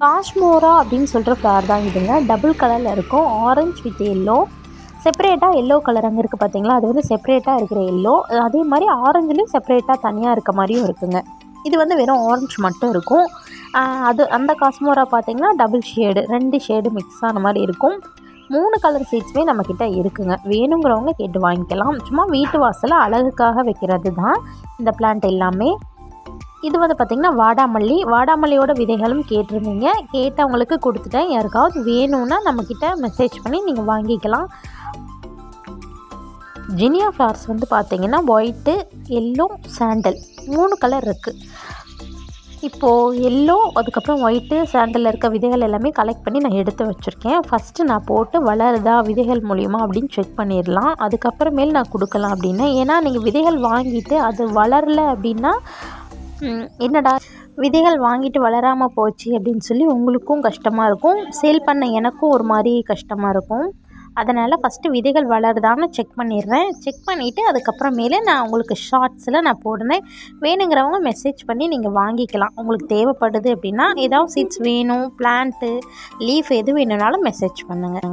காஷ்மோரா அப்படின்னு சொல்கிற ஃப்ளவர் தான் இதுங்க. டபுள் கலரில் இருக்கும். Orange with yellow. செப்பரேட்டாக எல்லோ கலர் அங்கே இருக்குது பார்த்தீங்களா, அது வந்து செப்பரேட்டாக இருக்கிற எல்லோ. அதே மாதிரி ஆரஞ்சுலேயும் செப்பரேட்டாக தனியாக இருக்க மாதிரியும் இருக்குங்க. இது வந்து வெறும் ஆரஞ்சு மட்டும் இருக்கும். அந்த காஸ்மோரா பார்த்திங்கன்னா டபுள் ஷேடு, 2 ஷேடு மிக்ஸ் ஆன மாதிரி இருக்கும். 3 கலர் சீட்ஸுமே நம்மக்கிட்ட இருக்குங்க. வேணுங்கிறவங்க கேட்டு வாங்கிக்கலாம். சும்மா வீட்டு வாசலில் அழகுக்காக வைக்கிறது தான் இந்த பிளான்ட் எல்லாமே. இது வந்து பார்த்திங்கன்னா வாடாமல்லியோட விதைகளும் கேட்டிருந்தீங்க. கேட்டவங்களுக்கு கொடுத்துட்டேன். யாருக்காவது வேணும்னா நம்மக்கிட்ட மெசேஜ் பண்ணி நீங்கள் வாங்கிக்கலாம். ஜினியா ஃப்ளவர்ஸ் வந்து பார்த்திங்கன்னா ஒயிட்டு, எல்லோ, சாண்டல் 3 கலர் இருக்குது. இப்போது எல்லோ, அதுக்கப்புறம் ஒயிட்டு, சாண்டலில் இருக்க விதைகள் எல்லாமே கலெக்ட் பண்ணி நான் எடுத்து வச்சுருக்கேன். ஃபஸ்ட்டு நான் போட்டு வளருதா விதைகள் மூலிமா அப்படின்னு செக் பண்ணிடலாம். அதுக்கப்புறமேல் நான் கொடுக்கலாம் அப்படின்னு. ஏன்னா நீங்கள் விதைகள் வாங்கிட்டு அது வளரலை அப்படின்னா என்னடா விதைகள் வாங்கிட்டு வளராமல் போச்சு அப்படின்னு சொல்லி உங்களுக்கும் கஷ்டமாக இருக்கும், சேல் பண்ண எனக்கும் ஒரு மாதிரி கஷ்டமாக இருக்கும். அதனால் ஃபஸ்ட்டு விதைகள் வளருதான்னு செக் பண்ணிடுறேன். செக் பண்ணிவிட்டு அதுக்கப்புறமேலே நான் உங்களுக்கு ஷார்ட்ஸில் நான் போடுறேன். வேணுங்கிறவங்க மெசேஜ் பண்ணி நீங்கள் வாங்கிக்கலாம். உங்களுக்கு தேவைப்படுது அப்படின்னா, ஏதாவது சீட்ஸ் வேணும், பிளான்ட்டு, லீஃப் எது வேணும்னாலும் மெசேஜ் பண்ணுங்கள்.